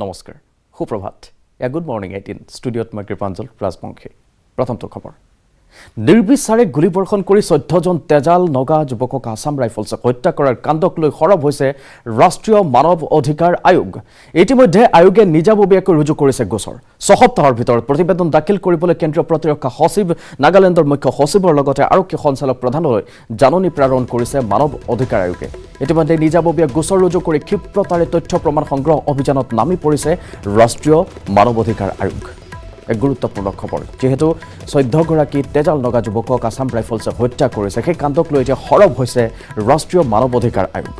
নমস্কাৰ সুপ্ৰভাত good morning 18 ষ্টুডিঅ'ত মই কৃপাঞ্জল ৰাজবংশী প্ৰথমটো খবৰ নিৰ্বিচাৰে গুলীবৰ্ষণ কৰি 14 জন তেজাল নগা যুৱকক আসাম ৰাইফলছে হত্যা কৰাৰ কাণ্ডক লৈ সৰব হৈছে ৰাষ্ট্ৰীয় মানৱ অধিকাৰ আয়োগ ইতিমধ্যে আয়োগে নিজাববীয়াকৈ ৰুজু কৰিছে গোচৰ সপ্তাহৰ ভিতৰত প্ৰতিবেদন দাখিল কৰিবলৈ কেন্দ্ৰীয় প্ৰতিৰক্ষা সচিব নাগালেণ্ডৰ মুখ্য সচিবৰ লগতে আৰক্ষী সঞ্চালক প্ৰধানলৈ জাননী প্ৰেৰণ কৰিছে মানৱ অধিকাৰ আয়োগে ইতিমধ্যে নিজাববীয়া গোচৰ ৰুজু কৰি ক্ষিপ্ৰতাৰে তথ্য প্ৰমাণ সংগ্ৰহ অভিযানত নামি পৰিছে ৰাষ্ট্ৰীয় মানৱ অধিকাৰ আয়োগ এক গুৰুত্বপূৰ্ণ খবৰ যেহেতু 14 গৰাকী তেজাল নগা যুৱকক আসাম ৰাইফলছে হত্যা কৰিছে সেই কাণ্ডক লৈ এতিয়া সৰব হৈছে ৰাষ্ট্ৰীয় মানৱ অধিকাৰ আয়োগ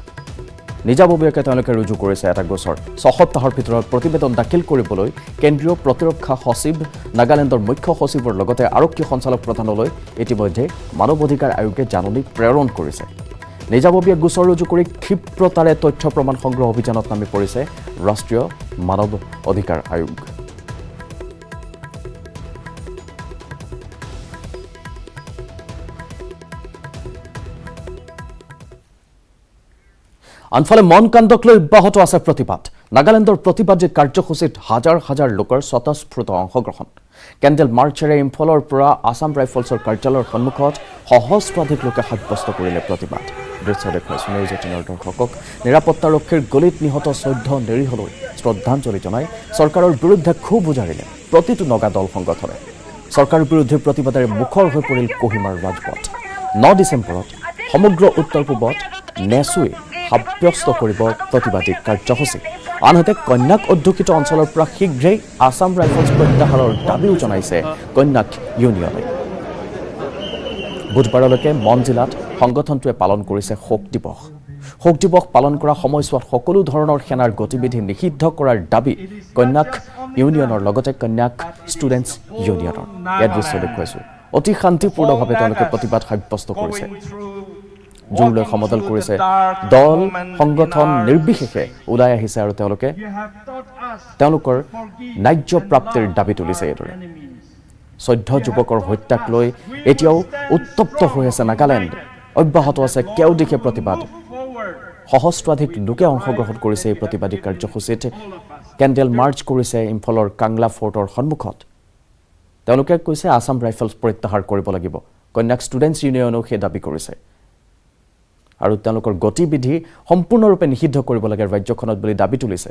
নিজাববীয়াকৈ তেওঁলোকে ৰুজু কৰিছে এটা গোচৰ সপ্তাহৰ ভিতৰত প্ৰতিবেদন দাখিল কৰিবলৈ কেন্দ্ৰীয় প্ৰতিৰক্ষা সচিব নাগালেণ্ডৰ মুখ্য সচিবৰ লগতে আৰক্ষী সঞ্চালক প্ৰধানলৈ ইতিমধ্যে মানৱ অধিকাৰ আয়োগে জাননী প্ৰেৰণ কৰিছে নিজাববীয়া গোচৰ ৰুজু কৰি ক্ষিপ্ৰতাৰে তথ্য প্ৰমাণ সংগ্ৰহ অভিযানত নামি পৰিছে ৰাষ্ট্ৰীয় মানৱ অধিকাৰ আয়োগ আনফালে মনকাণ্ডক লৈ অব্যাহত আছে প্ৰতিবাদ নাগালেণ্ডৰ প্ৰতিবাদী কাৰ্যসূচীত হাজাৰ হাজাৰ লোকৰ স্বতঃস্ফূৰ্ত অংশগ্ৰহণ কেণ্ডেল মাৰ্চেৰে ইম্ফলৰ পৰা আসাম ৰাইফলছৰ কাৰ্যালয়ৰ সন্মুখত সহস্ৰাধিক লোকে সাব্যস্ত কৰিলে প্ৰতিবাদ দৃশ্য দেখুৱাইছো নিউজ 18ৰ দৰ্শকক নিৰাপত্তাৰক্ষীৰ গুলীত নিহত 14 নিৰীহলৈ শ্ৰদ্ধাঞ্জলি জনাই চৰকাৰৰ বিৰুদ্ধে ক্ষোভ উজাৰিলে প্ৰতিটো নগা দল সংগঠনে চৰকাৰৰ বিৰুদ্ধে প্ৰতিবাদেৰে মুখৰ হৈ পৰিল কোহিমাৰ ৰাজপথ 9 ডিচেম্বৰত সমগ্ৰ উত্তৰ পূবত নেচুৱে সাব্যস্ত কৰিব প্ৰতিবাদী কাৰ্যসূচী আনহাতে কন্যাক অধ্যুষিত অঞ্চলৰ পৰা শীঘ্ৰেই আসাম ৰাইফলছ প্ৰত্যাহাৰৰ দাবীও জনাইছে কন্যাক ইউনিয়নে বুধবাৰলৈকে মন জিলাত সংগঠনটোৱে পালন কৰিছে শোক দিৱস পালন কৰা সময়ছোৱাত সকলো ধৰণৰ সেনাৰ গতিবিধি নিষিদ্ধ কৰাৰ দাবী কন্যাক ইউনিয়নৰ লগতে কন্যাক ষ্টুডেণ্টছ ইউনিয়নৰ ইয়াত দৃশ্য দেখুৱাইছোঁ অতি শান্তিপূৰ্ণভাৱে তেওঁলোকে প্ৰতিবাদ সাব্যস্ত কৰিছে জোৰলৈ সমদল কৰিছে দল সংগঠন নিৰ্বিশেষে ওলাই আহিছে আৰু তেওঁলোকৰ ন্যায্য প্ৰাপ্তিৰ দাবী তুলিছে এইদৰে 14 যুৱকৰ হত্যাক লৈ এতিয়াও উত্তপ্ত হৈ আছে নাগালেণ্ড অব্যাহত আছে কেওদিশে প্ৰতিবাদ সহস্ৰাধিক লোকে অংশগ্ৰহণ কৰিছে এই প্ৰতিবাদী কাৰ্যসূচীত কেণ্ডেল মাৰ্চ কৰিছে ইম্ফলৰ কাংলা ফৰ্টৰ সন্মুখত তেওঁলোকে কৈছে আসাম ৰাইফলছ প্ৰত্যাহাৰ কৰিব লাগিব কন্যাক ষ্টুডেণ্টছ ইউনিয়নেও সেই দাবী কৰিছে আৰু তেওঁলোকৰ গতিবিধি সম্পূৰ্ণৰূপে নিষিদ্ধ কৰিব লাগে ৰাজ্যখনত বুলি দাবী তুলিছে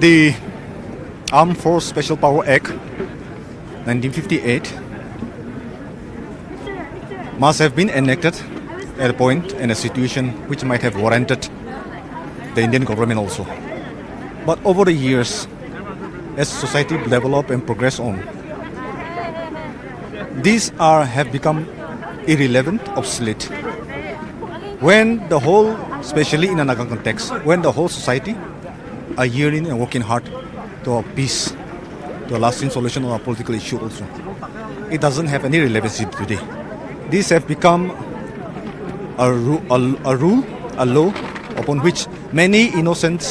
The Armed Force Special Power Act 1958 must have been enacted at a point in a situation which might have warranted the Indian government also. But over the years, as society developed and progressed on, these have become irrelevant, obsolete. When the whole, especially in a Naga context, when the whole society are yearning and working hard to a peace, to a lasting solution on a political issue also, it doesn't have any relevancy today. These have become a law upon which many innocent,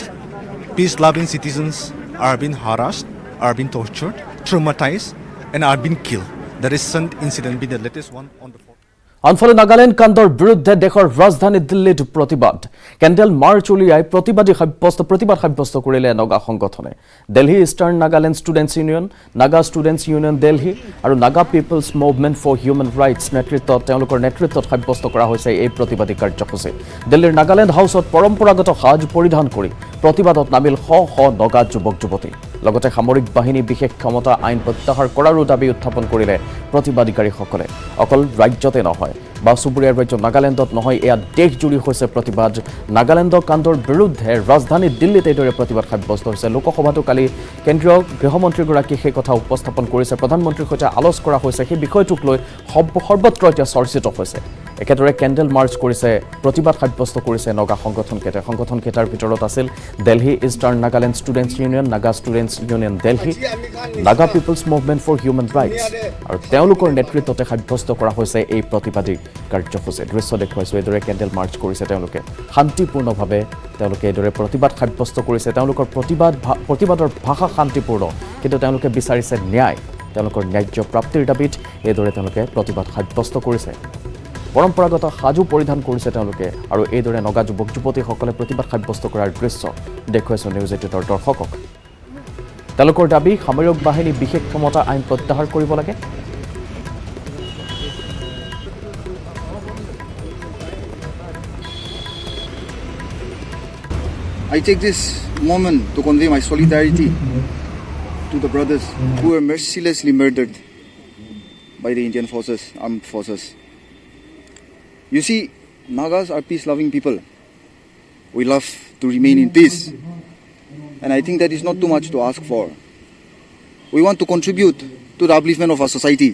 peace-loving citizens are being harassed, are being tortured, traumatized, and are being killed. The recent incident being the latest one on the 4th. আনফালে নাগালেণ্ড কাণ্ডৰ বিৰুদ্ধে দেশৰ ৰাজধানী দিল্লীত প্ৰতিবাদ candle March উলিয়াই প্ৰতিবাদ সাব্যস্ত কৰিলে নগা সংগঠনে Delhi eastern Nagaland students union Naga students union Delhi আৰু Naga people's movement for human rights তেওঁলোকৰ নেতৃত্বত সাব্যস্ত কৰা হৈছে এই প্ৰতিবাদী কাৰ্যসূচী দিল্লীৰ নাগালেণ্ড হাউচত পৰম্পৰাগত সাজ পৰিধান কৰি প্ৰতিবাদত নামিল শ নগা যুৱক যুৱতী লগতে সামৰিক বাহিনী বিশেষ ক্ষমতা আইন প্ৰত্যাহাৰ কৰাৰো দাবী উত্থাপন কৰিলে প্ৰতিবাদীকাৰীসকলে অকল ৰাজ্যতে নহয় বা চুবুৰীয়াৰ ৰাজ্য নাগালেণ্ডত নহয় এয়া দেশজুৰি হৈছে প্ৰতিবাদ নাগালেণ্ডৰ কাণ্ডৰ বিৰুদ্ধে ৰাজধানী দিল্লীত এইদৰে প্ৰতিবাদ সাব্যস্ত হৈছে লোকসভাতো কালি কেন্দ্ৰীয় গৃহমন্ত্ৰীগৰাকীয়ে সেই কথা উপস্থাপন কৰিছে প্ৰধানমন্ত্ৰীৰ সৈতে আলোচ কৰা হৈছে সেই বিষয়টোক লৈ সৰ্বত্ৰ এতিয়া চৰ্চিত হৈছে একেদৰে কেণ্ডেল মাৰ্চ কৰিছে প্ৰতিবাদ সাব্যস্ত কৰিছে নগা সংগঠনকেইটাৰ ভিতৰত আছিল Delhi eastern Nagaland students union Naga students union Delhi Naga people's movement for human rights আৰু তেওঁলোকৰ নেতৃত্বতে সাব্যস্ত কৰা হৈছে এই প্ৰতিবাদী কাৰ্যসূচী দৃশ্য দেখুৱাইছোঁ এইদৰে কেণ্ডেল মাৰ্চ কৰিছে তেওঁলোকে শান্তিপূৰ্ণভাৱে তেওঁলোকে এইদৰে প্ৰতিবাদ সাব্যস্ত কৰিছে তেওঁলোকৰ প্ৰতিবাদৰ ভাষা শান্তিপূৰ্ণ কিন্তু তেওঁলোকে বিচাৰিছে ন্যায় তেওঁলোকৰ ন্যায্য প্ৰাপ্তিৰ দাবীত এইদৰে তেওঁলোকে প্ৰতিবাদ সাব্যস্ত কৰিছে পৰম্পৰাগত সাজু পৰিধান কৰিছে তেওঁলোকে আৰু এইদৰে নগা যুৱক যুৱতীসকলে প্ৰতিবাদ সাব্যস্ত কৰাৰ দৃশ্য দেখুৱাইছে নিউজ 18ৰ দৰ্শকক তেওঁলোকৰ দাবী সামৰিক বাহিনী বিশেষ ক্ষমতা আইন প্ৰত্যাহাৰ কৰিব লাগে I take this moment to convey my solidarity to the brothers who were mercilessly murdered by the Indian forces, armed forces. You see, Nagas are peace-loving people. We love to remain in peace. And I think that is not too much to ask for. We want to contribute to the upliftment of our society.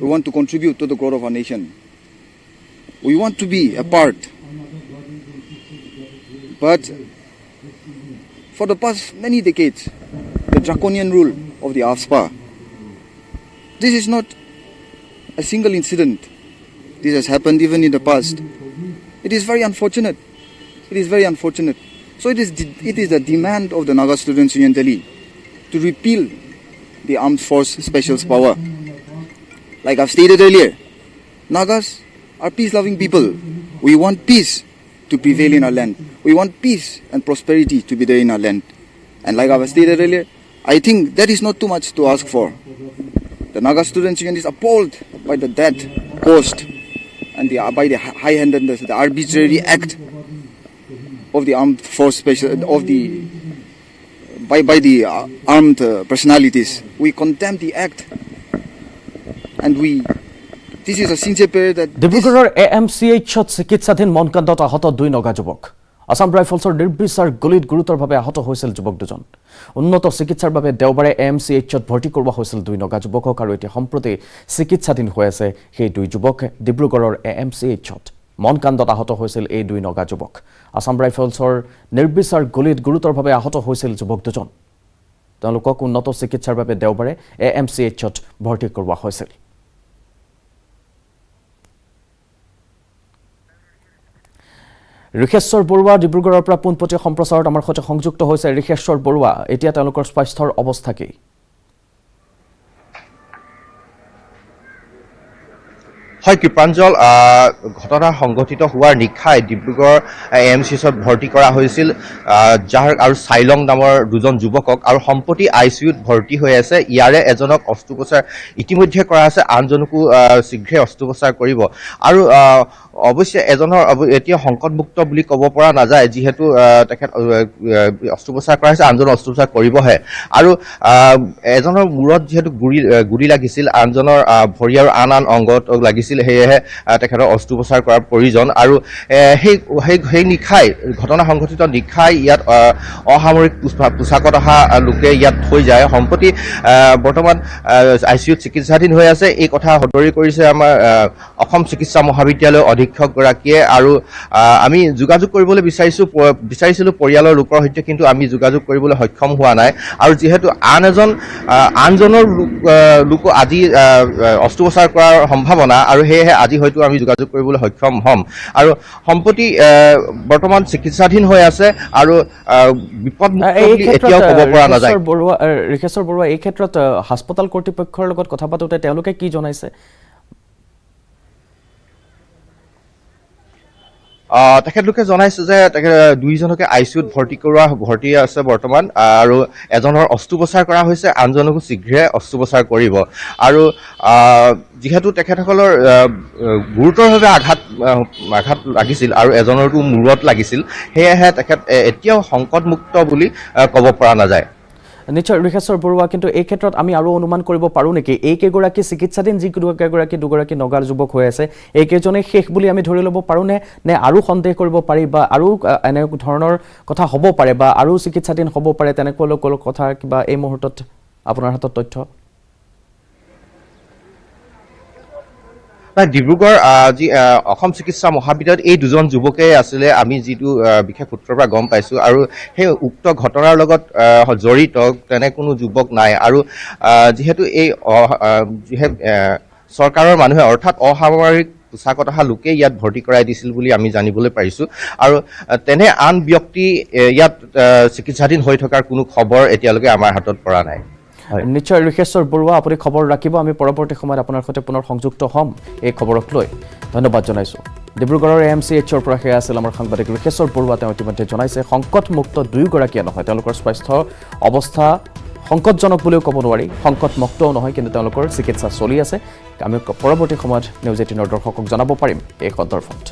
We want to contribute to the growth of our nation. We want to be a part. But for the past many decades, the draconian rule of the AFSPA, this is not a single incident. This has happened even in the past. It is very unfortunate. It is very unfortunate. So it is the demand of the Naga Students Union Delhi to repeal the armed force specials power. Like I've stated earlier, Nagas are peace-loving people. We want peace to prevail in our land. We want peace and prosperity to be there in our land. And like I stated earlier, I think that is not too much to ask for. The Naga Students Union is appalled by the death caused and by the high-handedness, the arbitrary act of the armed force by the armed personalities. We condemn the act, and this is a sincere prayer that ডিব্ৰুগড়ৰ AMCHত চিকিৎসাধীন মনকাণ্ডত আহত 2 নগা যুৱক আসাম ৰাইফলছৰ নিৰ্বিচাৰ গুলীত গুৰুতৰভাৱে আহত হৈছিল যুৱক দুজন উন্নত চিকিৎসাৰ বাবে দেওবাৰে AMCHত ভৰ্তি কৰোৱা হৈছিল 2 নগা যুৱকক আৰু এতিয়া সম্প্ৰতি চিকিৎসাধীন হৈ আছে সেই 2 যুৱক ডিব্ৰুগড়ৰ AMCHত মনকাণ্ডত আহত হৈছিল এই 2 নগা যুৱক আসাম ৰাইফলছৰ নিৰ্বিচাৰ গুলীত গুৰুতৰভাৱে আহত হৈছিল যুৱক দুজন তেওঁলোকক উন্নত চিকিৎসাৰ বাবে দেওবাৰে AMCHত ভৰ্তি কৰোৱা হৈছিল ঋষেশ্বৰ বৰুৱা ডিব্ৰুগড়ৰ পৰা পোনপটীয়া সম্প্ৰচাৰত আমাৰ সৈতে সংযুক্ত হৈছে ঋষেশ্বৰ বৰুৱা এতিয়া তেওঁলোকৰ স্বাস্থ্যৰ অৱস্থা কি হয় কৃপাঞ্জল ঘটনা সংঘটিত হোৱাৰ নিশাই ডিব্ৰুগড় AMCHত ভৰ্তি কৰা হৈছিল যাৰ আৰু চাইলং নামৰ দুজন যুৱকক আৰু সম্প্ৰতি ICUত ভৰ্তি হৈ আছে ইয়াৰে এজনক অস্ত্ৰোপচাৰ ইতিমধ্যে কৰা আছে আনজনকো শীঘ্ৰে অস্ত্ৰোপচাৰ কৰিব আৰু অৱশ্যে এজনৰ এতিয়া সংকটমুক্ত বুলি ক'ব পৰা নাযায় যিহেতু তেখেত অস্ত্ৰোপচাৰ কৰা হৈছে আনজনৰ অস্ত্ৰোপচাৰ কৰিবহে আৰু এজনৰ মূৰত যিহেতু গুৰি লাগিছিল আনজনৰ ভৰি আৰু আন অংগত লাগিছিল সেয়েহে তেখেতৰ অস্ত্ৰোপচাৰ কৰাৰ প্ৰয়োজন আৰু সেই নিশাই ঘটনা সংঘটিত নিশাই ইয়াত অসামৰিক পোছাকত অহা লোকে ইয়াত থৈ যায় সম্প্ৰতি বৰ্তমান ICUত চিকিৎসাধীন হৈ আছে এই কথা সদৰি কৰিছে আমাৰ অসম চিকিৎসা মহাবিদ্যালয়ৰ অধীক্ষকগৰাকীয়ে আৰু আমি যোগাযোগ কৰিবলৈ বিচাৰিছিলোঁ পৰিয়ালৰ লোকৰ সৈতে কিন্তু আমি যোগাযোগ কৰিবলৈ সক্ষম হোৱা নাই আৰু যিহেতু আনজনৰ লোক আজি অস্ত্ৰোপচাৰ কৰাৰ সম্ভাৱনা আৰু সেয়েহে আজি হয়তো আমি যোগাযোগ কৰিবলৈ সক্ষম হ'ম আৰু সম্প্ৰতি বৰ্তমান চিকিৎসাধীন হৈ আছে আৰু বিপদমুক্ত বুলি এতিয়াও ক'ব পৰা নাযায় ঋষেশ্বৰ বৰুৱা এই ক্ষেত্ৰত হাস্পতাল কৰ্তৃপক্ষৰ লগত কথা পাতোতে তেওঁলোকে কি জনাইছে তেখেতলোকে জনাইছে যে দুইজনকে ICUত ভৰ্তি আছে বৰ্তমান আৰু এজনৰ অস্ত্ৰোপচাৰ কৰা হৈছে আনজনকো শীঘ্ৰে অস্ত্ৰোপচাৰ কৰিব আৰু যিহেতু তেখেতসকলৰ গুৰুতৰভাৱে আঘাত লাগিছিল আৰু এজনৰটো মূৰত লাগিছিল সেয়েহে তেখেত এতিয়াও সংকটমুক্ত বুলি ক'ব পৰা নাযায় নিশ্চয় ঋষেশ্বৰ বৰুৱা কিন্তু এই ক্ষেত্ৰত আমি আৰু অনুমান কৰিব পাৰো নেকি এইকেইগৰাকী চিকিৎসাধীন দুগৰাকী নগাৰ যুৱক হৈ আছে এইকেইজনে শেষ বুলি আমি ধৰি ল'ব পাৰো নে আৰু সন্দেহ কৰিব পাৰি বা আৰু এনে ধৰণৰ কথা হ'ব পাৰে বা আৰু চিকিৎসাধীন হ'ব পাৰে তেনেকুৱা কথা কিবা এই মুহূৰ্তত আপোনাৰ হাতত তথ্য ডিব্ৰুগড় যি অসম চিকিৎসা মহাবিদ্যালয়ত এই দুজন যুৱকে আছিলে আমি যিটো বিশেষ সূত্ৰৰ পৰা গম পাইছোঁ আৰু সেই উক্ত ঘটনাৰ লগত জড়িত তেনে কোনো যুৱক নাই আৰু যিহেতু চৰকাৰৰ মানুহে অৰ্থাৎ অসামৰিক পোছাকত অহা লোকে ইয়াত ভৰ্তি কৰাই দিছিল বুলি আমি জানিবলৈ পাৰিছোঁ আৰু তেনে আন ব্যক্তি ইয়াত চিকিৎসাধীন হৈ থকাৰ কোনো খবৰ এতিয়ালৈকে আমাৰ হাতত পৰা নাই নিশ্চয় ঋষেশ্বৰ বৰুৱা আপুনি খবৰ ৰাখিব আমি পৰৱৰ্তী সময়ত আপোনাৰ সৈতে পুনৰ সংযুক্ত হ'ম এই খবৰক লৈ ধন্যবাদ জনাইছোঁ ডিব্ৰুগড়ৰ AMCHৰ পৰা সেয়া আছিল আমাৰ সাংবাদিক ঋষেশ্বৰ বৰুৱা তেওঁ ইতিমধ্যে জনাইছে সংকটমুক্ত দুয়োগৰাকীয়ে নহয় তেওঁলোকৰ স্বাস্থ্য অৱস্থা সংকটজনক বুলিও ক'ব নোৱাৰি সংকটমুক্তও নহয় কিন্তু তেওঁলোকৰ চিকিৎসা চলি আছে আমি পৰৱৰ্তী সময়ত নিউজ 18ৰ দৰ্শকক জনাব পাৰিম এই সন্দৰ্ভত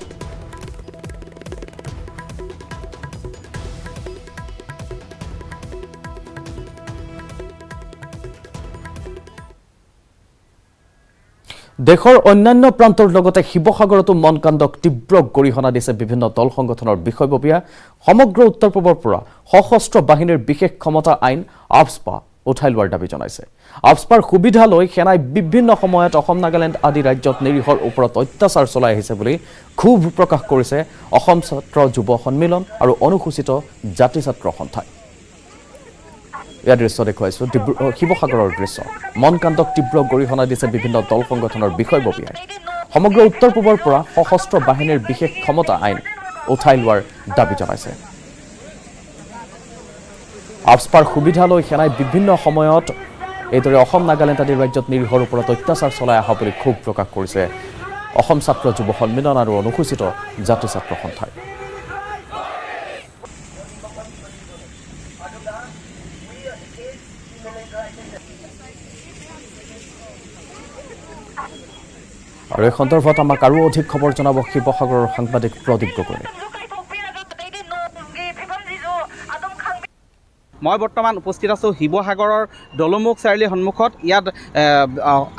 দেশৰ অন্যান্য প্ৰান্তৰ লগতে শিৱসাগৰতো মনকাণ্ডক তীব্ৰ গৰিহণা দিছে বিভিন্ন দল সংগঠনৰ বিষয়ববীয়া সমগ্ৰ উত্তৰ পূবৰ পৰা সশস্ত্ৰ বাহিনীৰ বিশেষ ক্ষমতা আইন আফস্পা উঠাই লোৱাৰ দাবী জনাইছে আফস্পাৰ সুবিধা লৈ সেনাই বিভিন্ন সময়ত অসম নাগালেণ্ড আদি ৰাজ্যত নিৰীহৰ ওপৰত অত্যাচাৰ চলাই আহিছে বুলি ক্ষোভ প্ৰকাশ কৰিছে অসম ছাত্ৰ যুৱ সন্মিলন আৰু অনুসূচিত জাতি ছাত্ৰ সন্থাই ইয়াৰ দৃশ্য দেখুৱাইছোঁ শিৱসাগৰৰ দৃশ্য মনকাণ্ডক তীব্ৰ গৰিহণা দিছে বিভিন্ন দল সংগঠনৰ বিষয়ববীয়াই সমগ্ৰ উত্তৰ পূবৰ পৰা সশস্ত্ৰ বাহিনীৰ বিশেষ ক্ষমতা আইন উঠাই লোৱাৰ দাবী জনাইছে আফস্পাৰ সুবিধা লৈ সেনাই বিভিন্ন সময়ত এইদৰে অসম নাগালেণ্ড আদি ৰাজ্যত নিৰীহৰ ওপৰত অত্যাচাৰ চলাই অহা বুলি ক্ষোভ প্ৰকাশ কৰিছে অসম ছাত্ৰ যুৱ সন্মিলন আৰু অনুসূচিত জাতি ছাত্ৰ সন্থাই আৰু এই সন্দৰ্ভত আমাক আৰু অধিক খবৰ জনাব শিৱসাগৰৰ সাংবাদিক প্ৰদীপ গগৈয়ে মই বৰ্তমান উপস্থিত আছোঁ শিৱসাগৰৰ দলমুখ চাৰিআলিৰ সন্মুখত ইয়াত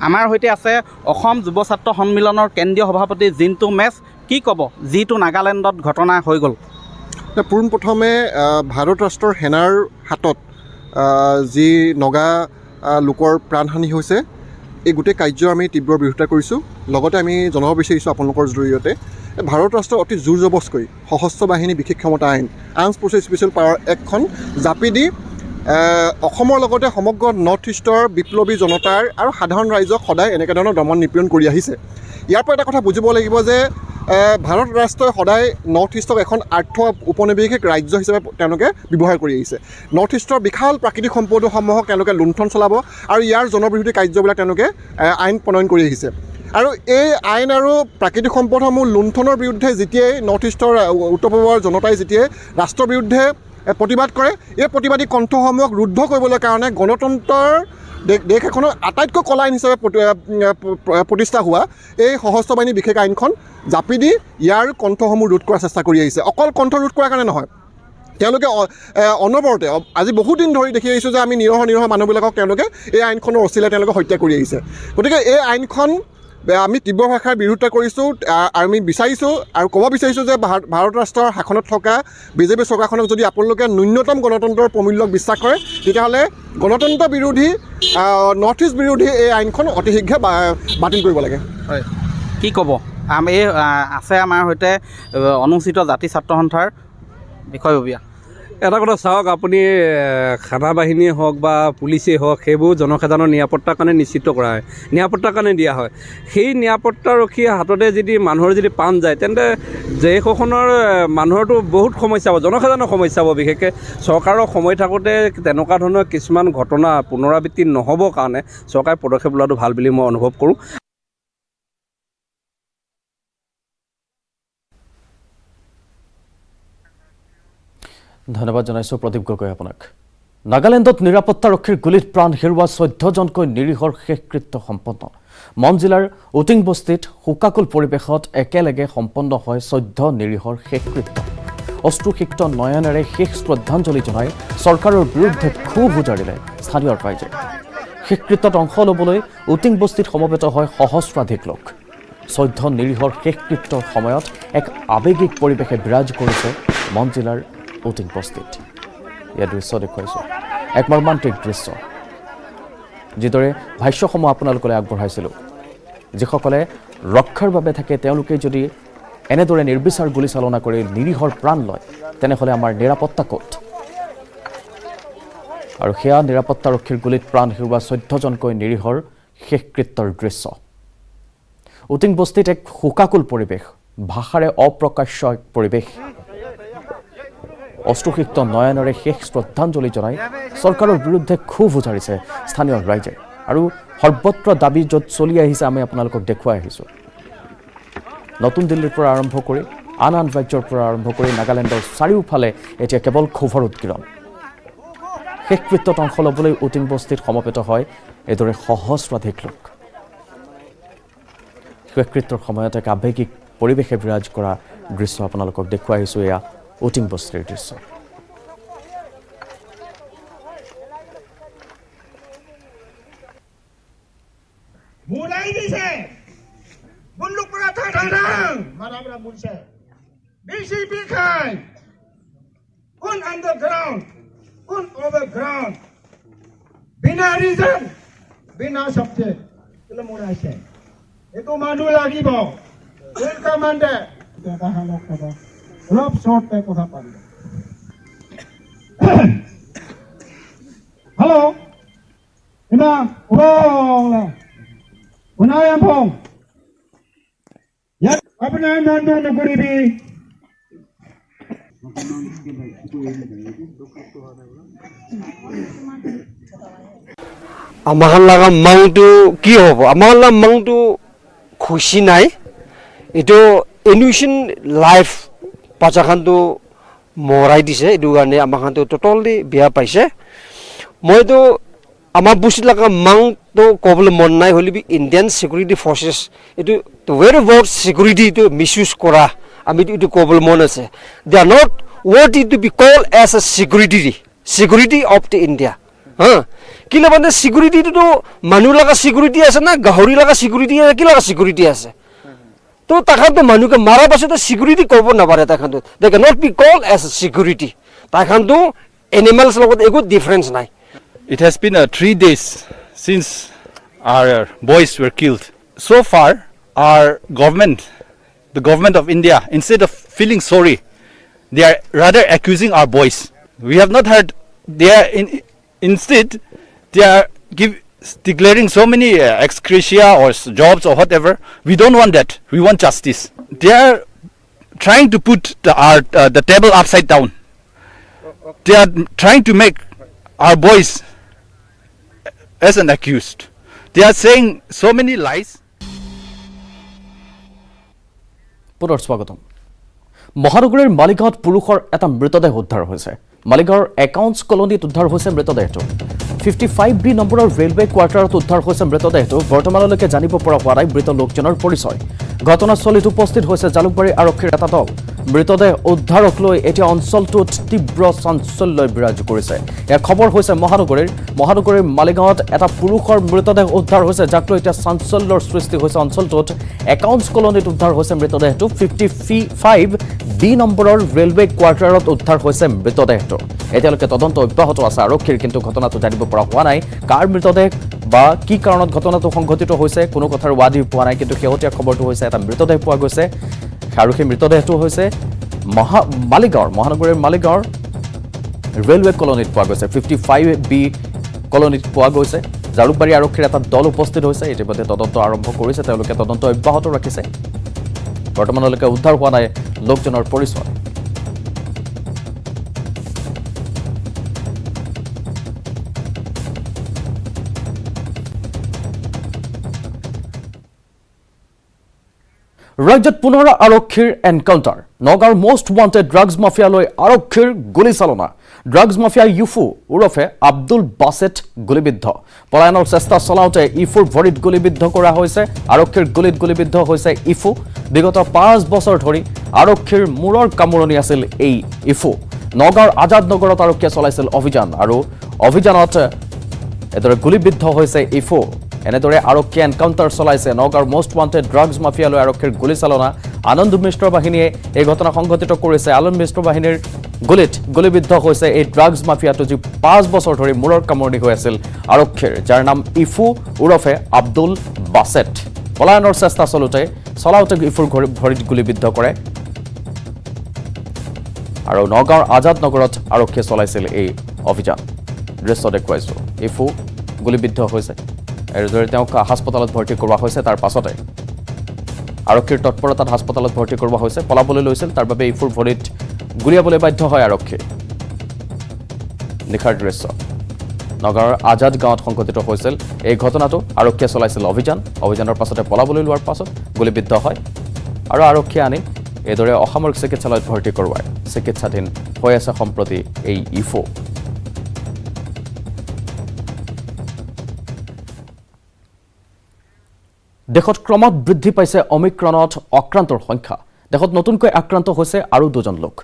আমাৰ সৈতে আছে অসম যুৱ ছাত্ৰ সন্মিলনৰ কেন্দ্ৰীয় সভাপতি জিন্তু মেছ কি ক'ব যিটো নাগালেণ্ডত ঘটনা হৈ গ'ল পোনপ্ৰথমে ভাৰত ৰাষ্ট্ৰৰ সেনাৰ হাতত যি নগা লোকৰ প্ৰাণহানি হৈছে এই গোটেই কাৰ্য আমি তীব্ৰ বিৰোধিতা কৰিছোঁ লগতে আমি জনাব বিচাৰিছোঁ আপোনালোকৰ জৰিয়তে ভাৰত ৰাষ্ট্ৰৰ অতি জোৰ জবজকৈ সশস্ত্ৰ বাহিনী বিশেষ ক্ষমতা আইন আৰ্মছ ফ'ৰ্চেছ স্পেচিয়েল পাৱাৰ এক্টখন জাপি দি অসমৰ লগতে সমগ্ৰ নৰ্থ ইষ্টৰ বিপ্লৱী জনতাৰ আৰু সাধাৰণ ৰাইজক সদায় এনেকুৱা ধৰণৰ দমন নিপীড়ন কৰি আহিছে ইয়াৰ পৰা এটা কথা বুজিব লাগিব যে ভাৰত ৰাষ্ট্ৰই সদায় নৰ্থ ইষ্টক এখন আৰ্থ উপনিৱেশিক ৰাজ্য হিচাপে তেওঁলোকে ব্যৱহাৰ কৰি আহিছে নৰ্থ ইষ্টৰ বিশাল প্ৰাকৃতিক সম্পদসমূহক তেওঁলোকে লুণ্ঠন চলাব আৰু ইয়াৰ জনবিৰোধী কাৰ্যবিলাক তেওঁলোকে আইন প্ৰণয়ন কৰি আহিছে আৰু এই আইন আৰু প্ৰাকৃতিক সম্পদসমূহ লুণ্ঠনৰ বিৰুদ্ধে যেতিয়াই নৰ্থ ইষ্টৰ উত্তৰ পূবৰ জনতাই যেতিয়াই ৰাষ্ট্ৰৰ বিৰুদ্ধে প্ৰতিবাদ কৰে এই প্ৰতিবাদী কণ্ঠসমূহক ৰুদ্ধ কৰিবলৈ কাৰণে গণতন্ত্ৰৰ দেশ এখনৰ আটাইতকৈ কলা আইন হিচাপে প্ৰতিষ্ঠা হোৱা এই সশস্ত্ৰ বাহিনী বিশেষ আইনখন জাপি দি ইয়াৰ কণ্ঠসমূহ ৰোধ কৰাৰ চেষ্টা কৰি আহিছে অকল কণ্ঠ ৰোধ কৰাৰ কাৰণে নহয় তেওঁলোকে অনবৰতে আজি বহুদিন ধৰি দেখি আহিছোঁ যে আমি নিৰহ মানুহবিলাকক তেওঁলোকে এই আইনখনৰ অচিলাই তেওঁলোকে হত্যা কৰি আহিছে গতিকে এই আইনখন আমি তীব্ৰ ভাষাৰ বিৰোধিতা কৰিছোঁ আৰু আমি বিচাৰিছোঁ আৰু ক'ব বিচাৰিছোঁ যে ভাৰত ৰাষ্ট্ৰৰ শাসনত থকা বিজেপি চৰকাৰখনক যদি আপোনালোকে ন্যূনতম গণতন্ত্ৰৰ প্ৰমূল্যক বিশ্বাস কৰে তেতিয়াহ'লে গণতন্ত্ৰ বিৰোধী নৰ্থ ইষ্ট বিৰোধী এই আইনখন অতি শীঘ্ৰে বাতিল কৰিব লাগে হয় কি ক'ব আমি আছে আমাৰ সৈতে অনুসূচিত জাতি ছাত্ৰ সন্থাৰ বিষয়ববীয়া এটা কথা চাওক আপুনি সেনা বাহিনীয়ে হওক বা পুলিচেই হওক সেইবোৰ জনসাধাৰণৰ নিৰাপত্তাৰ কাৰণে নিশ্চিত কৰা হয় নিৰাপত্তাৰ কাৰণে দিয়া হয় সেই নিৰাপত্তাৰক্ষীৰ হাততে যদি মানুহৰ যদি প্ৰাণ যায় তেন্তে দেশখনৰ মানুহৰতো বহুত সমস্যা হ'ব জনসাধাৰণৰ সমস্যা হ'ব বিশেষকৈ চৰকাৰৰ সময় থাকোঁতে তেনেকুৱা ধৰণৰ কিছুমান ঘটনা পুনৰাবৃত্তি নহ'বৰ কাৰণে চৰকাৰে পদক্ষেপ লোৱাটো ভাল বুলি মই অনুভৱ কৰোঁ ধন্যবাদ জনাইছোঁ প্ৰদীপ গগৈ আপোনাক নাগালেণ্ডত নিৰাপত্তাৰক্ষীৰ গুলীত প্ৰাণ হেৰুওৱা 14জনকৈ নিৰীহৰ শেষকৃত্য সম্পন্ন মন জিলাৰ উটিং বস্তিত শোকাকুল পৰিৱেশত একেলগে সম্পন্ন হয় 14 নিৰীহৰ শেষকৃত্য অশ্ৰুসিক্ত নয়নেৰে শেষ শ্ৰদ্ধাঞ্জলি জনাই চৰকাৰৰ বিৰুদ্ধে ক্ষোভ উজাৰিলে স্থানীয় ৰাইজে শেষকৃত্যত অংশ ল'বলৈ উটিং বস্তিত সমবেত হয় সহস্ৰাধিক লোক 14 নিৰীহৰ শেষকৃত্যৰ সময়ত এক আৱেগিক পৰিৱেশে বিৰাজ কৰিছে মন জিলাৰ উটিং বস্তিত ইয়াৰ দৃশ্য দেখুৱাইছোঁ এক মৰ্মান্তিক দৃশ্য যিদৰে ভাষ্যসমূহ আপোনালোকলৈ আগবঢ়াইছিলোঁ যিসকলে ৰক্ষাৰ বাবে থাকে তেওঁলোকে যদি এনেদৰে নিৰ্বিচাৰ গুলীচালনা কৰি নিৰীহৰ প্ৰাণ লয় তেনেহ'লে আমাৰ নিৰাপত্তা ক'ত আৰু সেয়া নিৰাপত্তাৰক্ষীৰ গুলীত প্ৰাণ হেৰুওৱা 14জনকৈ নিৰীহৰ শেষকৃত্যৰ দৃশ্য উটিং বস্তিত এক শোকাকুল পৰিৱেশ, ভাষাৰে অপ্ৰকাশ্য এক পৰিৱেশ। অশ্ৰুসিক্ত নয়নেৰে শেষ শ্ৰদ্ধাঞ্জলি জনাই চৰকাৰৰ বিৰুদ্ধে ক্ষোভ উজাৰিছে স্থানীয় ৰাইজে আৰু সৰ্বত্ৰ দাবী য'ত চলি আহিছে আমি আপোনালোকক দেখুৱাই আহিছোঁ। নতুন দিল্লীৰ পৰা আৰম্ভ কৰি আন আন ৰাজ্যৰ পৰা আৰম্ভ কৰি নাগালেণ্ডৰ চাৰিওফালে এতিয়া কেৱল ক্ষোভৰ উৎকীৰণ। শেষকৃত্যত অংশ ল'বলৈ উটিং বস্তিত সমবেত হয় এইদৰে সহস্ৰাধিক লোক। শেষকৃত্যৰ সময়ত এক আৱেগিক পৰিৱেশে বিৰাজ কৰা দৃশ্য আপোনালোকক দেখুৱাই আহিছোঁ। এয়া উটিং বস্তিৰ দৃশ্য। mulai dice bunduk berata dadang mana mulse BCP kai un underground un overground bina reason bina subject kalau mulai se itu madu lagi boh welcome anda kita halok apa rob short pe kotha pari halo ina urong la Unayam Pong. Ya, apa nama negeri ini? আমাৰ লগা মাংটো কি হ'ব? আমাৰ লগা মাংটো খুশি নাই। এইটো innocent life বাচ্চাখানটো মৰাই দিছে। এইটো কাৰণে আমাৰখানটো ট'টেলি বেয়া পাইছে। মইতো আমাৰ বস্তু লগা মাংটো ক'বলৈ মন নাই হ'লে ইণ্ডিয়ান ছিকিউৰিটি ফৰ্চেছ এইটো ৱেৰ এবাউট ছিকিউৰিটি এইটো মিছইউজ কৰা আমি এইটো ক'বলৈ মন আছে। They are not worth it to be call as a security of the India. হা কিলে মানে ছিকিউৰিটিটো মানুহ লগা ছিকিউৰিটি আছে না গাহৰি লগা ছিকিউৰিটি আছে কি লগা ছিকিউৰিটি আছে। তো তাহাঁতো মানুহকে মাৰাৰ পাছতো ছিকিউৰিটি ক'ব নাপাৰে। তাহাঁতো they can not be call as a security. তাহাঁতো এনিমেলছ লগত একো ডিফাৰেঞ্চ নাই। It has been 3 days since our boys were killed. So far, our government, the government of India, instead of feeling sorry, they are rather accusing our boys. We have not heard. They are instead they are declaring so many ex gratia or jobs or whatever. We don't want that. We want justice. They are trying to put the table upside down. They are trying to make our boys as an accused. They are saying so many lies. পুনৰ স্বাগতম। মহানগৰীৰ মালিগাঁৱত পুৰুষৰ এটা মৃতদেহ উদ্ধাৰ হৈছে। মালিগাঁৱৰ একাউণ্টছ কলনীত উদ্ধাৰ হৈছে মৃতদেহটো। 55B নম্বৰৰ ৰেলৱে কোৱাৰ্টাৰত উদ্ধাৰ হৈছে মৃতদেহটো। বৰ্তমানলৈকে জানিব পৰা হোৱা নাই মৃত লোকজনৰ পৰিচয়। ঘটনাস্থলীত উপস্থিত হৈছে জালুকবাৰী আৰক্ষীৰ এটা দল। মৃতদেহ উদ্ধাৰক লৈ এতিয়া অঞ্চলটোত তীব্ৰ চাঞ্চল্যই বিৰাজ কৰিছে। ইয়াৰ খবৰ হৈছে মহানগৰীৰ মালিগাঁৱত এটা পুৰুষৰ মৃতদেহ উদ্ধাৰ হৈছে, যাক লৈ এতিয়া চাঞ্চল্যৰ সৃষ্টি হৈছে অঞ্চলটোত। একাউণ্টছ কলনীত উদ্ধাৰ হৈছে মৃতদেহটো। 55B নম্বৰৰ ৰেলৱে কোৱাৰ্টাৰত উদ্ধাৰ হৈছে মৃতদেহটো। এতিয়ালৈকে তদন্ত অব্যাহত আছে আৰক্ষীৰ, কিন্তু ঘটনাটো জানিব পৰা হোৱা নাই। কাৰ মৃতদেহ বা কি কাৰণত ঘটনাটো সংঘটিত হৈছে কোনো কথাৰ ৱাদি পোৱা নাই। কিন্তু শেহতীয়া খবৰটো হৈছে এটা মৃতদেহ পোৱা গৈছে আৰু সেই মৃতদেহটো হৈছে মহানগৰীৰ মালিগাঁৱৰ ৰেলৱে কলনীত পোৱা গৈছে। 55B কলনীত পোৱা গৈছে। জালুকবাৰী আৰক্ষীৰ এটা দল উপস্থিত হৈছে। ইতিমধ্যে তদন্ত আৰম্ভ কৰিছে, তেওঁলোকে তদন্ত অব্যাহত ৰাখিছে। বৰ্তমানলৈকে উদ্ধাৰ হোৱা নাই লোকজনৰ পৰিচয়। ৰাজ্যত পুনৰ আৰক্ষীৰ এনকাউণ্টাৰ। নগাঁৱৰ মষ্ট ৱান্টেড ড্ৰাগছ মাফিয়ালৈ আৰক্ষীৰ গুলীচালনা। ড্ৰাগছ মাফিয়া ইফু ওৰফে আব্দুল বাছেট গুলীবিদ্ধ। পলায়নৰ চেষ্টা চলাওঁতে ইফুৰ ভৰিত গুলীবিদ্ধ কৰা হৈছে। আৰক্ষীৰ গুলীত গুলীবিদ্ধ হৈছে ইফু। বিগত 5 বছৰ ধৰি আৰক্ষীৰ মূৰৰ কামোৰণি আছিল এই ইফু। নগাঁৱৰ আজাদ নগৰত আৰক্ষীয়ে চলাইছিল অভিযান আৰু অভিযানত এদৰে গুলীবিদ্ধ হৈছে ইফু। এনেদৰে আৰক্ষীয়ে এনকাউণ্টাৰ চলাইছে। নগাঁৱৰ মষ্ট ৱান্টেড ড্ৰাগছ মাফিয়ালৈ আৰক্ষীৰ গুলীচালনা। আনন্দ মিশ্ৰ বাহিনীয়ে এই ঘটনা সংঘটিত কৰিছে। আনন্দ মিশ্ৰ বাহিনীৰ গুলীত গুলীবিদ্ধ হৈছে এই ড্ৰাগছ মাফিয়াটো, যি 5 বছৰ ধৰি মূৰৰ কামোৰণি হৈ আছিল আৰক্ষীৰ, যাৰ নাম ইফু ওৰফে আব্দুল বাছেট। পলায়নৰ চেষ্টা চলাওঁতে ইফুৰ ভৰিত গুলীবিদ্ধ কৰে আৰু নগাঁৱৰ আজাদ নগৰত আৰক্ষীয়ে চলাইছিল এই অভিযান। দৃশ্য দেখুৱাইছোঁ। ইফু গুলীবিদ্ধ হৈছে। এনেদৰে তেওঁক হাস্পতালত ভৰ্তি কৰোৱা হৈছে। তাৰ পাছতে আৰক্ষীৰ তৎপৰতাত হাস্পতালত ভৰ্তি কৰোৱা হৈছে পলাবলৈ লৈছিল তাৰ বাবে ইফুৰ ভৰিত গুলিয়াবলৈ বাধ্য হয় আৰক্ষী নিখাৰ দৃশ্য নগৰৰ আজাদ গাঁৱত সংঘটিত হৈছিল এই ঘটনাটো আৰক্ষীয়ে চলাইছিল অভিযানৰ পাছতে পলাবলৈ লোৱাৰ পাছত গুলিবিদ্ধ হয় আৰু আৰক্ষীয়ে আনি এইদৰে অসামৰিক চিকিৎসালয়ত ভৰ্তি কৰোৱায় চিকিৎসাধীন হৈ আছে সম্প্ৰতি এই ইফো দেশত ক্ৰমাৎ বৃদ্ধি পাইছে অমিক্ৰণত আক্ৰান্তৰ সংখ্যা দেশত নতুনকৈ আক্ৰান্ত হৈছে আৰু দুজন লোক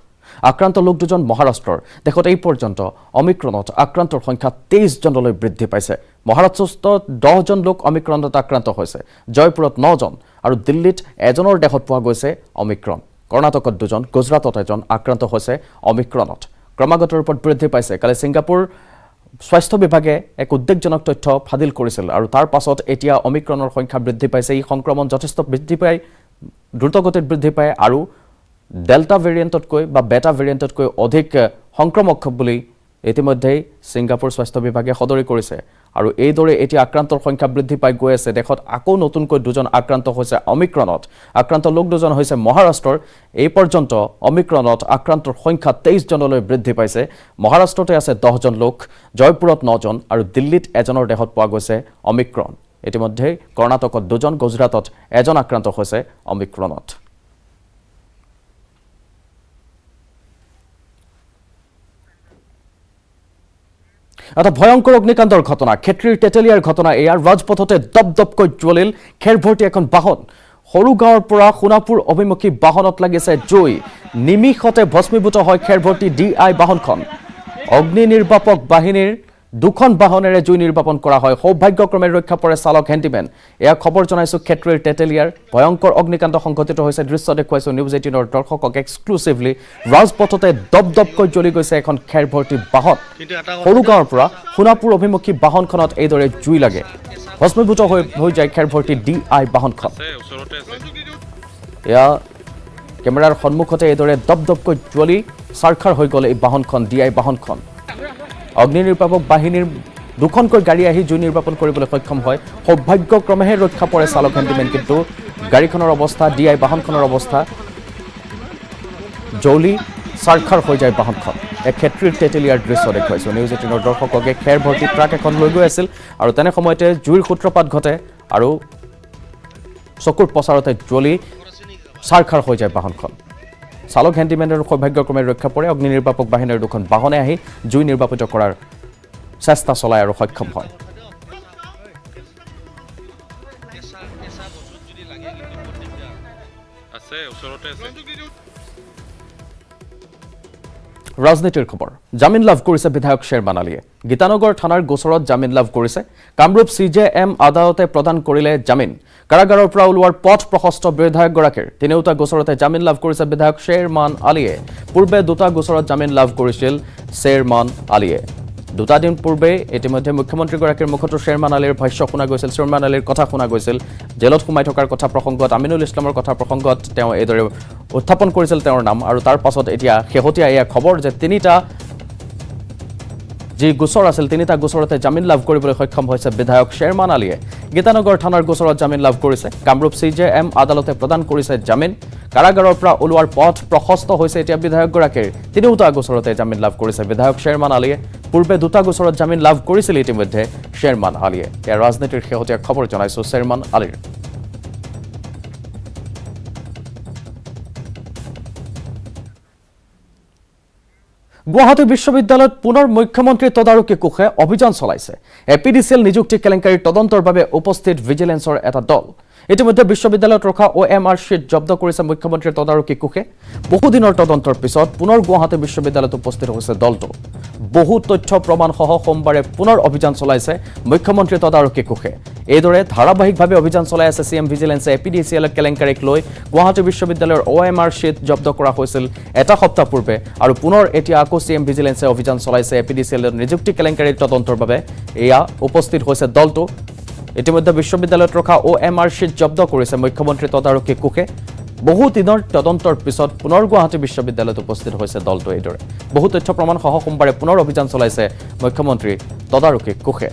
আক্ৰান্ত লোক দুজন মহাৰাষ্ট্ৰৰ দেশত এই পৰ্যন্ত অমিক্ৰণত আক্ৰান্তৰ সংখ্যা 23 জনলৈ বৃদ্ধি পাইছে মহাৰাষ্ট্ৰত 10 জন লোক অমিক্ৰণত আক্ৰান্ত হৈছে জয়পুৰত 9 জন আৰু দিল্লীত এজনৰ দেহত পোৱা গৈছে অমিক্ৰণ কৰ্ণাটকত 2 জন গুজৰাটত 1 জন আক্ৰান্ত হৈছে অমিক্ৰণত ক্ৰমাগত ৰূপত বৃদ্ধি পাইছে কালি ছিংগাপুৰ স্বাস্থ্য বিভাগে এক উদ্বেগজনক তথ্য ফাদিল কৰিছিল আৰু তাৰ পাছত এতিয়া অমিক্ৰণৰ সংখ্যা বৃদ্ধি পাইছে এই সংক্ৰমণ যথেষ্ট বৃদ্ধি পায় দ্ৰুতগতিত বৃদ্ধি পায় আৰু ডেল্টা ভেৰিয়েণ্টতকৈ বা বেটা ভেৰিয়েণ্টতকৈ অধিক সংক্ৰমক বুলি ইতিমধ্যে ছিংগাপুৰ স্বাস্থ্য বিভাগে সদৰি কৰিছে আৰু এইদৰে এতিয়া আক্ৰান্তৰ সংখ্যা বৃদ্ধি পাই গৈ আছে দেশত আকৌ নতুনকৈ দুজন আক্ৰান্ত হৈছে অমিক্ৰণত আক্ৰান্ত লোক দুজন হৈছে মহাৰাষ্ট্ৰৰ এই পৰ্যন্ত অমিক্ৰণত আক্ৰান্তৰ সংখ্যা 23 জনলৈ বৃদ্ধি পাইছে মহাৰাষ্ট্ৰতে আছে 10 জন লোক জয়পুৰত 9 জন আৰু দিল্লীত এজনৰ দেহত পোৱা গৈছে অমিক্ৰণ ইতিমধ্যে কৰ্ণাটকত 2 জন গুজৰাটত এজন আক্ৰান্ত হৈছে অমিক্ৰণত এটা ভয়ংকৰ অগ্নিকাণ্ডৰ ঘটনা ক্ষেত্ৰীৰ তেতেলিয়াৰ ঘটনা এয়াৰ ৰাজপথতে দপদপকৈ জ্বলিল খেৰভৰ্তি এখন বাহন সৰু গাঁৱৰ পৰা সোণাপুৰ অভিমুখী বাহনত লাগিছে জুই নিমিষতে ভস্মীভূত হয় খেৰভৰ্তি ডিআই বাহনখন অগ্নি নিৰ্বাপক বাহিনীৰ দুখন বাহনেৰে জুই নিৰ্বাপন কৰা হয় সৌভাগ্যক্ৰমে ৰক্ষা পৰে চালক হেণ্ডিমেন এয়া খবৰ জনাইছো ক্ষেত্ৰীৰ তেতেলিয়াৰ ভয়ংকৰ অগ্নিকাণ্ড সংঘটিত হৈছে দৃশ্য দেখুৱাইছো নিউজ 18ৰ দৰ্শকক এক্সক্লুসিভলি ৰাজপথতে দপদপকৈ জ্বলি গৈছে এখন খেৰভৰ্তি বাহন সৰু গাঁৱৰ পৰা সোণাপুৰ অভিমুখী বাহনখনত এইদৰে জুই লাগে ভস্মীভূত হৈ যায় খেৰভৰ্তি ডিআই বাহনখন এয়া কেমেৰাৰ সন্মুখতে এইদৰে দপদপকৈ জ্বলি চাৰখাৰ হৈ গ'ল এই বাহনখন ডিআই বাহনখন অগ্নি নিৰ্বাপক বাহিনীৰ দুখনকৈ গাড়ী আহি জুই নিৰ্বাপন কৰিবলৈ সক্ষম হয় সৌভাগ্যক্ৰমেহে ৰক্ষা পৰে চালক হেণ্ডিমেন কিন্তু গাড়ীখনৰ অৱস্থা ডিআই বাহনখনৰ অৱস্থা জ্বলি চাৰখাৰ হৈ যায় বাহনখন এক ক্ষেত্ৰীৰ তেতেলিয়াৰ দৃশ্য দেখুৱাইছো নিউজ 18ৰ দৰ্শককে খেৰ ভৰ্তি ট্ৰাক এখন লৈ গৈ আছিল আৰু তেনে সময়তে জুইৰ সূত্ৰপাত ঘটে আৰু চকুৰ পচাৰতে জ্বলি চাৰখাৰ হৈ যায় বাহনখন চালক হেণ্ডিমেনৰ সৌভাগ্যক্ৰমে ৰক্ষা পৰে অগ্নি নিৰ্বাপক বাহিনীৰ দুখন বাহনে আহি জুই নিৰ্বাপিত কৰাৰ চেষ্টা চলায় আৰু সক্ষম হয় ৰাজনীতিৰ খবৰ জামিন লাভ কৰিছে বিধায়ক শ্বেৰমান আলীয়ে গীতানগৰ থানাৰ গোচৰত জামিন লাভ কৰিছে কামৰূপ CJM আদালতে প্ৰদান কৰিলে জামিন কাৰাগাৰৰ পৰা ওলোৱাৰ পথ প্ৰশস্ত বিধায়কগৰাকীৰ তিনিওটা গোচৰতে জামিন লাভ কৰিছে বিধায়ক শ্বেৰমান আলীয়ে পূৰ্বে দুটা গোচৰত জামিন লাভ কৰিছিল শ্বেৰমান আলীয়ে দুটা দিন পূৰ্বে ইতিমধ্যে মুখ্যমন্ত্ৰীগৰাকীৰ মুখতো শ্বেৰমান আলীৰ ভাষ্য শুনা গৈছিল শ্বেৰমান আলীৰ কথা শুনা গৈছিল জেলত সোমাই থকাৰ কথা প্ৰসংগত আমিনুল ইছলামৰ কথা প্ৰসংগত তেওঁ এইদৰে উত্থাপন কৰিছিল তেওঁৰ নাম আৰু তাৰ পাছত এতিয়া শেহতীয়া এয়া খবৰ যে তিনিটা যি গোচৰ আছিল তিনিটা গোচৰতে জামিন লাভ কৰিবলৈ সক্ষম হৈছে বিধায়ক শ্বেৰমান আলীয়ে গীতানগৰ থানাৰ গোচৰত জামিন লাভ কৰিছে কামৰূপ CJM আদালতে প্ৰদান কৰিছে জামিন কাৰাগাৰৰ পৰা ওলোৱাৰ পথ প্ৰশস্ত হৈছে এতিয়া বিধায়কগৰাকীৰ তিনিওটা গোচৰতে জামিন লাভ কৰিছে বিধায়ক শ্বেৰমান আলীয়ে পূৰ্বে দুটা গোচৰত জামিন লাভ কৰিছিল ইতিমধ্যে শ্বেৰমান আলীয়ে এয়া ৰাজনীতিৰ শেহতীয়া খবৰ জনাইছো শ্বেৰমান আলীৰ গুৱাহাটী বিশ্ববিদ্যালয়ত পুনৰ মুখ্যমন্ত্ৰী তদাৰকী কোষে অভিযান চলাইছে এপিডিচিএল নিযুক্তি কেলেংকাৰীৰ তদন্তৰ বাবে উপস্থিত ভিজিলেন্সৰ এটা দল ইতিমধ্যে বিশ্ববিদ্যালয়ত ৰখা OMR শীট জব্দ কৰিছে মুখ্যমন্ত্ৰীৰ তদাৰকী কোষে বহুদিনৰ তদন্তৰ পিছত পুনৰ গুৱাহাটী বিশ্ববিদ্যালয়ত উপস্থিত হৈছে দলটো বহু তথ্য প্ৰমাণ সহ সোমবাৰে পুনৰ অভিযান চলাইছে মুখ্যমন্ত্ৰী তদাৰকী কোষে এইদৰে ধাৰাবাহিকভাৱে অভিযান চলাই আছে CM ভিজিলেন্সে এপিডিচিএল কেলেংকাৰীক লৈ গুৱাহাটী বিশ্ববিদ্যালয়ৰ OMR শীট জব্দ কৰা হৈছিল এটা সপ্তাহ পূৰ্বে আৰু পুনৰ এতিয়া আকৌ CM ভিজিলেন্সে অভিযান চলাইছে এপিডিচিএলৰ নিযুক্তি কেলেংকাৰীৰ তদন্তৰ বাবে এয়া উপস্থিত হৈছে দলটো ইতিমধ্যে বিশ্ববিদ্যালয়ত ৰখা OMR শীট জব্দ কৰিছে মুখ্যমন্ত্ৰী তদাৰকী কোষে বহু দিনৰ তদন্তৰ পিছত পুনৰ গুৱাহাটী বিশ্ববিদ্যালয়ত উপস্থিত হৈছে দলটো এইদৰে বহু তথ্য প্ৰমাণ সহ সোমবাৰে পুনৰ অভিযান চলাইছে মুখ্যমন্ত্ৰী তদাৰকী কোষে